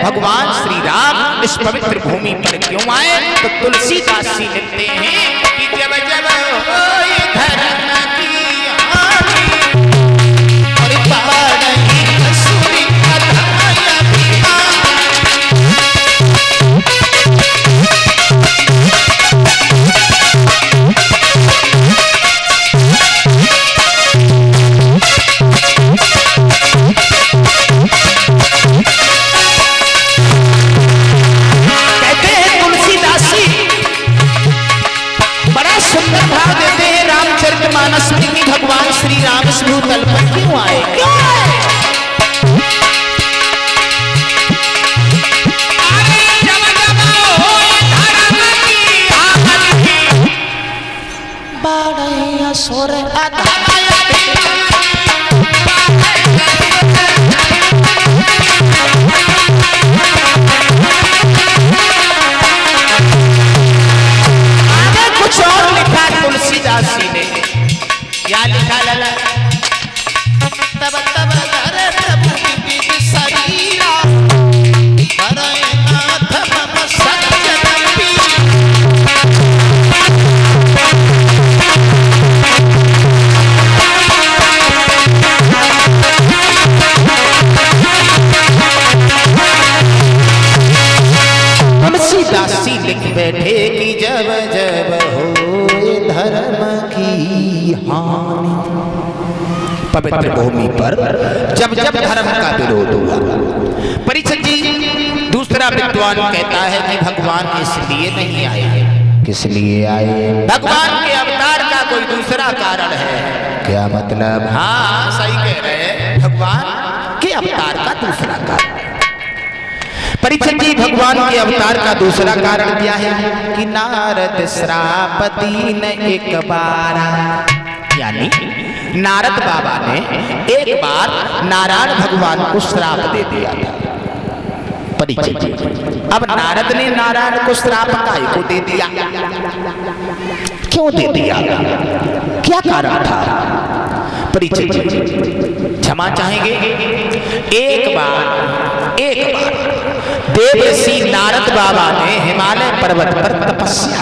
भगवान श्री राम इस पवित्र भूमि पर क्यों आए? तो तुलसीदास जी लिखते हैं कि जब जब होए धर्म की हानि और बाढ़ी असुरी अधमय मानस में भगवान श्री राम इस भूतल पर क्यों आए? क्यों आए? बाढ़ असुर अधमय आगे कुछ और लिखा तुलसीदास जी ने। क्या लिखा लाला? तब तब धरे प्रभु विविध शरीरा हरे नाथ मम सज्जन पीरा। तुलसीदास जी लिख बैठे कि जब जब होए धर्म की हानि, पवित्र भूमि पर जब जब धर्म का विरोध हुआ। परीक्षित जी दूसरा विद्वान कहता है कि भगवान इसलिए नहीं आए। किस लिए आए? भगवान के अवतार का कोई दूसरा कारण है। क्या मतलब? हाँ सही कह रहे हैं, भगवान के अवतार का दूसरा कारण। परीक्षित जी भगवान के अवतार का दूसरा कारण क्या है? कि नारद श्राप दीन एक बार, यानी नारद बाबा ने एक बार नारायण भगवान को श्राप दे दिया था। परीक्षित जी अब नारद ने नारायण को श्राप काहे को दे दिया? क्यों दे दिया? क्या कारण था? परीक्षित जी क्षमा चाहेंगे। एक बार देवर्षि नारद बाबा ने हिमालय पर्वत पर तपस्या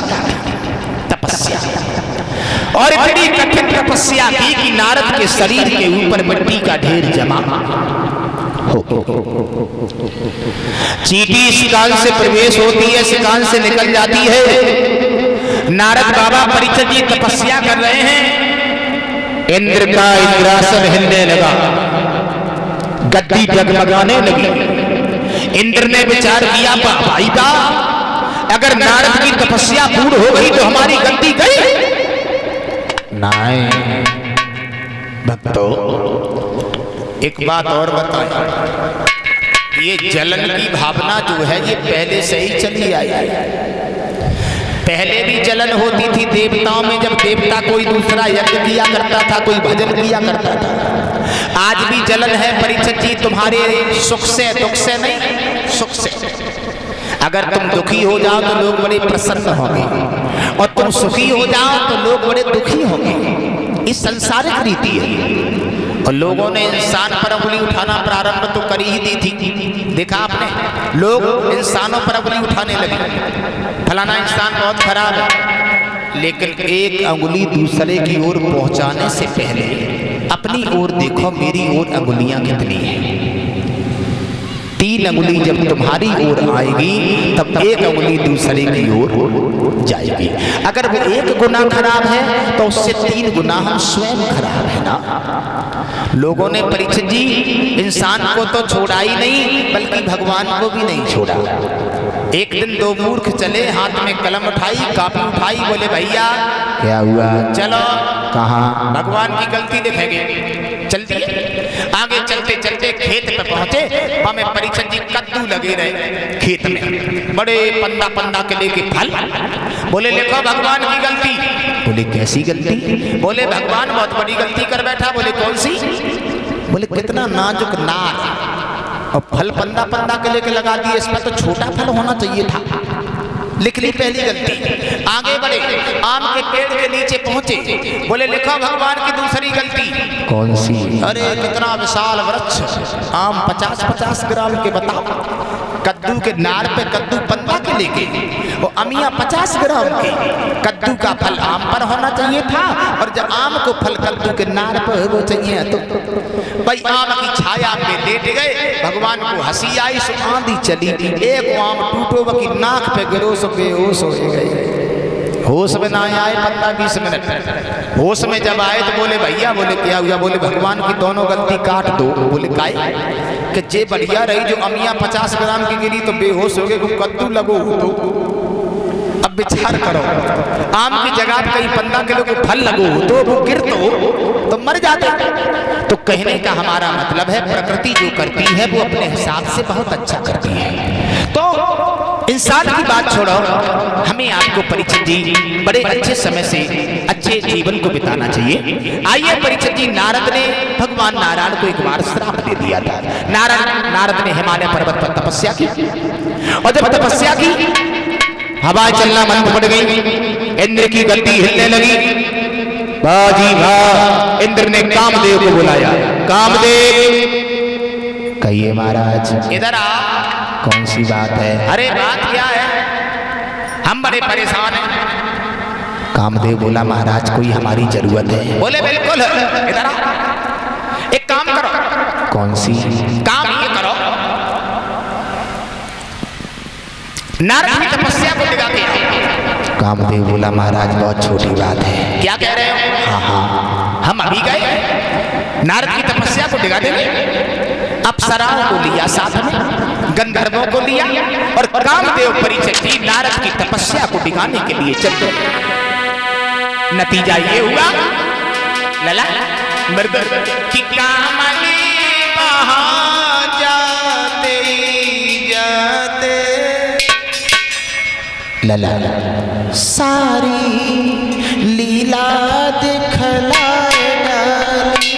और इतनी कठिन तपस्या की कि नारद के शरीर के ऊपर मिट्टी का ढेर जमा हो। चींटी इस कान से प्रवेश होती है, इस कान से निकल जाती है। नारद बाबा परीक्षित जी तपस्या कर रहे हैं। इंद्र का इंद्रासन हिलने लगा, गद्दी जगमगाने लगी। इंद्र ने विचार किया, भाई बा अगर नारद की तपस्या पूर्ण हो गई तो हमारी गद्दी गई। नहीं भक्तों, एक बात और बताएं, ये जलन की भावना जो है ये पहले से ही चली आई है। पहले भी जलन होती थी देवताओं में, जब देवता कोई दूसरा यज्ञ किया करता था, कोई भजन किया करता था। आज भी जलन है परीक्षित जी, तुम्हारे सुख से, दुख से नहीं, सुख से। अगर तुम दुखी हो जाओ तो लोग बड़े प्रसन्न होंगे, और तुम सुखी हो जाओ तो लोग बड़े दुखी होंगे। इस संसारिक रीति है, और लोगों ने इंसान पर उंगली उठाना प्रारंभ तो कर ही दी थी। देखा आपने, लोग इंसानों पर उंगली उठाने लगे, फलाना इंसान बहुत खराब है। लेकिन एक उंगली दूसरे की ओर पहुंचाने से पहले अपनी ओर देखो, मेरी ओर अंगुलियां कितनी हैं। 3 अंगुली जब तुम्हारी ओर आएगी तब एक अंगुली दूसरे की ओर जाएगी। अगर वो 1 गुना खराब है तो उससे 3 गुना हम स्वयं खराब है ना। लोगों ने परीक्षित जी इंसान को तो छोड़ा ही नहीं, बल्कि भगवान को भी नहीं छोड़ा। एक दिन 2 मूर्ख चले, हाथ में कलम उठाई, कापी उठाई, बोले भैया क्या हुआ? चलो कहाँ? भगवान की गलती दिखेगी। चल दिए आगे, चलते चलते खेत पे पहुंचे। हमें परीक्षित जी कद्दू लगे रहे खेत में, बड़े पंदा के लेके फल। बोले लिखो भगवान की गलती। बोले कैसी गलती? बोले भगवान बहुत बड़ी गलती कर बैठा। बोले कौन सी? बोले कितना नाजुक नार, और फल पंदा के लेके लगा दिए, इसमें तो छोटा फल होना चाहिए था। लिख ली पहली गलती। आगे बढ़े, आम के पेड़ के नीचे पहुंचे। बोले लिखो भगवान की दूसरी गलती। कौन सी? अरे कितना विशाल वृक्ष, आम 50-50 ग्राम के बताओ। कद्दू के नार पे कद्दू पत्ता के लेके वो अमिया 50 ग्राम के कद्दू का फल आम पर होना चाहिए था, और जब आम को फल कद्दू के नार पर वो चाहिए तो भाई आम की छाया में लेट गए। भगवान को हंसी आई, सो आंधी चली, एक आम टूटो बकी नाक पे गिरो, सो बेहोश हो गए। होश में ना आए 15-20 मिनट, होश में जब आए तो बोले भैया, बोले क्या हुआ? बोले भगवान की दोनों गलती काट दो। बोले काई कि जे बढ़िया रही जो अमिया 50 ग्राम की गिरी तो बेहोश हो गए, को कद्दू लगो तो अब विचार करो, आम की जगह कहीं 15 किलो के फल लगो तो वो गिर तो मर जाते। तो कहने का हमारा मतलब है प्रकृति जो करती है वो अपने हिसाब से बहुत अच्छा करती है। तो इंसान की बात छोड़ो, हमें आपको परीक्षित जी बड़े अच्छे समय से अच्छे जीवन को बिताना चाहिए। आइए परीक्षित जी, नारद ने भगवान नारायण को एक बार श्राप दे दिया था। नारद ने हिमालय पर्वत पर तपस्या की, और जब तपस्या की हवा चलना बंद पड़ गई, इंद्र की गद्दी हिलने लगी। बाजी वाह, इंद्र ने कामदेव को बुलाया। कामदेव कहिए महाराज, इधर आ, कौन सी बात है? अरे बात क्या है, हम बड़े परेशान हैं। कामदेव बोला महाराज कोई हमारी जरूरत है। बोले बिल्कुल, इधर आ, एक काम करो। कौन सी? काम ये करो, नारद की तपस्या को डिगा के। कामदेव बोला महाराज बहुत छोटी बात है। क्या कह रहे हो? हाँ हाँ, हम अभी गए, नारद की तपस्या को डिगा देंगे, अप्सराओं को लिया साथ में, गंधर्वों को लिया, और कामदेव परीक्षित जी नारद की तपस्या को डिगाने के लिए चल गए। नतीजा ये हुआ लला मृग की कामनी वहां जाते जाते लला सारी लीला दिखला डाली।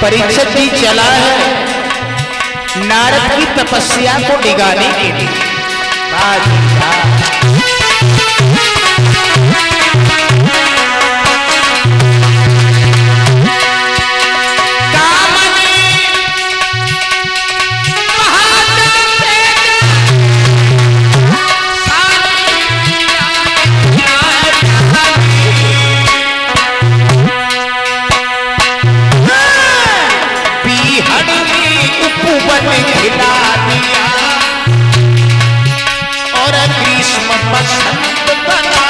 परीक्षित जी चला है नारद की तपस्या को डिगाने के लिए। खिला दिया और ग्रीष्म बसंत बनाया।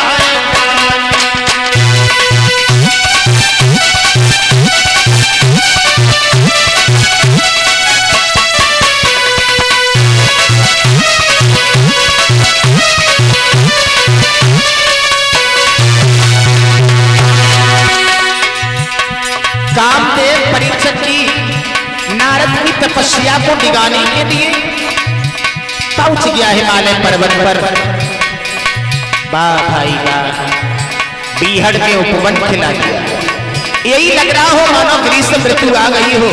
कामदेव परीक्षित जी नारद की तपस्या को डिगाने के लिए पहुंच गया हिमालय पर्वत पर। वाह भाई वाह, बीहड़ के उपवन खिला दिया। यही लग रहा हो मानो ग्रीष्म ऋतु आ गई हो।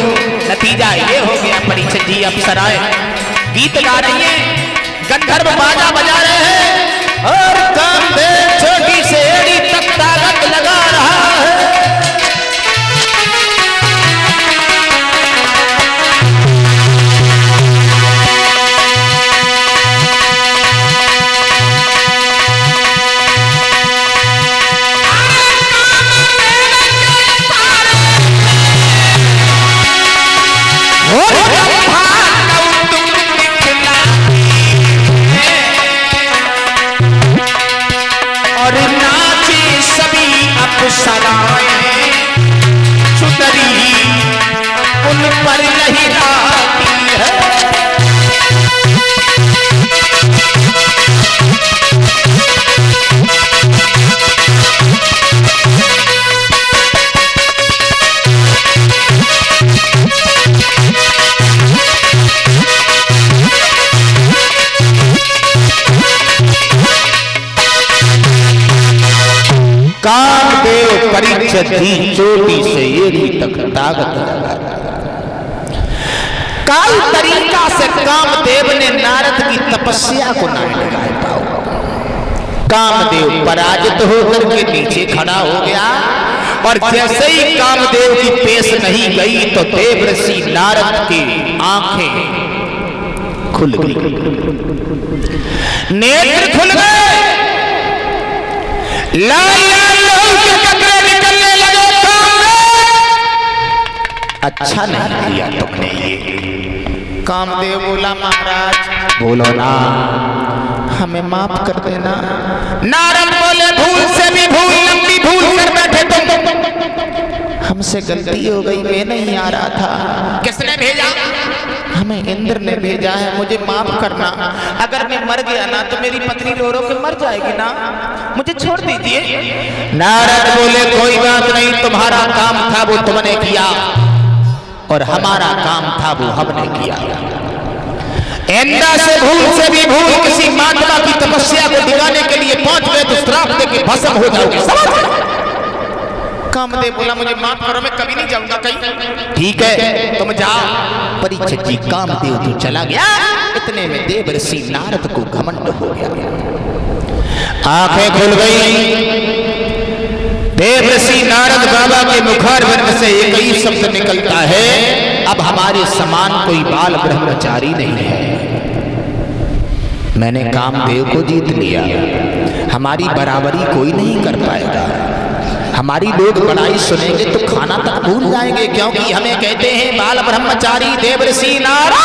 नतीजा ये हो गया परीक्षित जी अप्सराएं गीत गा रही हैं, गंधर्व बाजा बजा रहे हैं, और कामदेव छोटी से एड़ी तक ताकत लगा रहा है। परीक्षा दी चोटी से एड़ी तक ताकत लगा। काल तरीका से कामदेव ने नारद की तपस्या को ना लगाए पाओ। कामदेव पराजित होकर के नीचे खड़ा हो गया और जैसे ही कामदेव की पेश नहीं गई तो देवर्षि नारद की आंखें खुल गई, नेत्र खुल गए, लाल लाल लहू के कतरे निकलने लगे। अच्छा नहीं किया तुमने ये। कामदेव बोला महाराज बोलो ना, हमें माफ कर देना। नारद बोले भूल से भी भूल, लंबी भूल कर बैठे तुम। हमसे गलती हो गई, मैं नहीं आ रहा था। किसने भेजा? हमें इंद्र ने भेजा है, मुझे माफ करना। अगर मैं मर गया ना तो मेरी पत्नी रो रो के मर जाएगी ना, मुझे छोड़ दीजिए। नारद बोले कोई बात नहीं, तुम्हारा काम था वो तुमने किया और हमारा काम था वो हमने किया। इंद्र से भी भूल किसी महात्मा की तपस्या को दिखाने के लिए पहुंच गए तो श्राप देके भस्म हो जाओगे, समझ? कामदेव बोला मुझे माफ करो, मैं कभी नहीं जाऊंगा कहीं। ठीक है तुम जाओ। परीक्षित जी कामदेव तो चला गया। इतने में देवर्षि नारद को घमंड हो गया, आंखें खुल गई। देवर्षि नारद बाबा के मुखारविंद से एक ही शब्द निकलता है, अब हमारे समान कोई बाल ब्रह्मचारी नहीं है। मैंने कामदेव को जीत लिया, हमारी बराबरी कोई नहीं कर पाएगा। हमारी लोग बड़ाई सुनेंगे तो खाना तक भूल जाएंगे, क्योंकि हमें कहते हैं बाल ब्रह्मचारी देवर्षि नारद।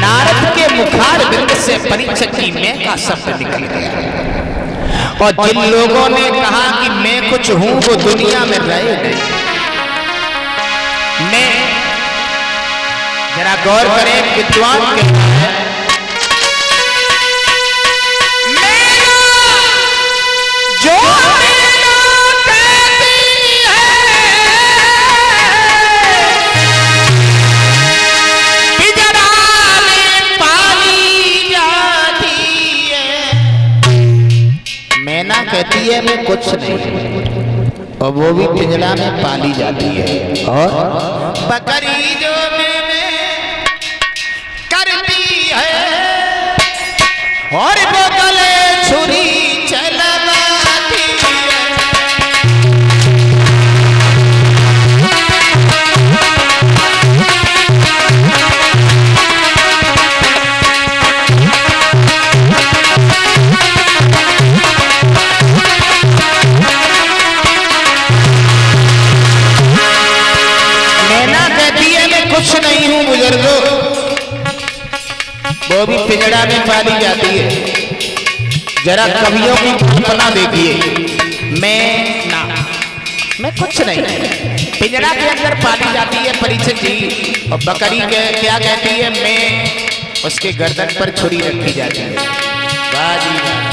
नारद के मुखारविंद से परीक्षित की मैं का शब्द निकल गया और जिन लोगों ने कहा कि मैं कुछ हूं वो दुनिया में रहे नहीं। मैं जरा गौर करें, विद्वान कहता है जो कहती है मैं कुछ नहीं, और वो भी पिंजरा में पाली जाती है। और बकरी जो में करती है और वो गले छुरी चलवाती है। कुछ नहीं हूं बुजुर्गों, वो भी पिंजरा में पाली जाती है। जरा कवियों की कल्पना देखिए, मैं कुछ नहीं, पिंजरा के अंदर पाली जाती है परीक्षित जी। और बकरी के क्या कहती है, मैं उसके गर्दन पर छुरी रखी जाती है। वाह जी वाह।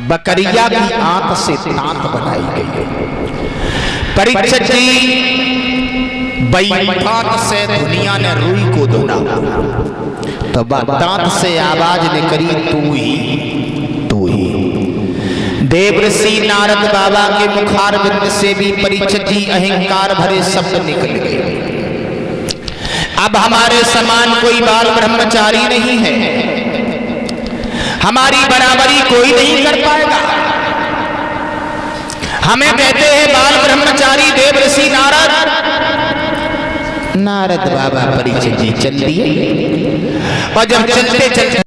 बकरिया की आंत से तांत बनाई गई है। परीक्षित जी दांत से दुनिया ने रुई को धुना, तो दांत से आवाज निकली तू ही। देवऋषि नारद बाबा के मुखारविंद से भी परीक्षित जी अहंकार भरे शब्द निकल गए। अब हमारे समान कोई बाल ब्रह्मचारी नहीं है, हमारी बराबरी कोई नहीं कर पाएगा। हमें कहते हैं बाल ब्रह्मचारी देवऋषि नारद बाबा परीक्षित जी चल दिए, और जब चलते चलते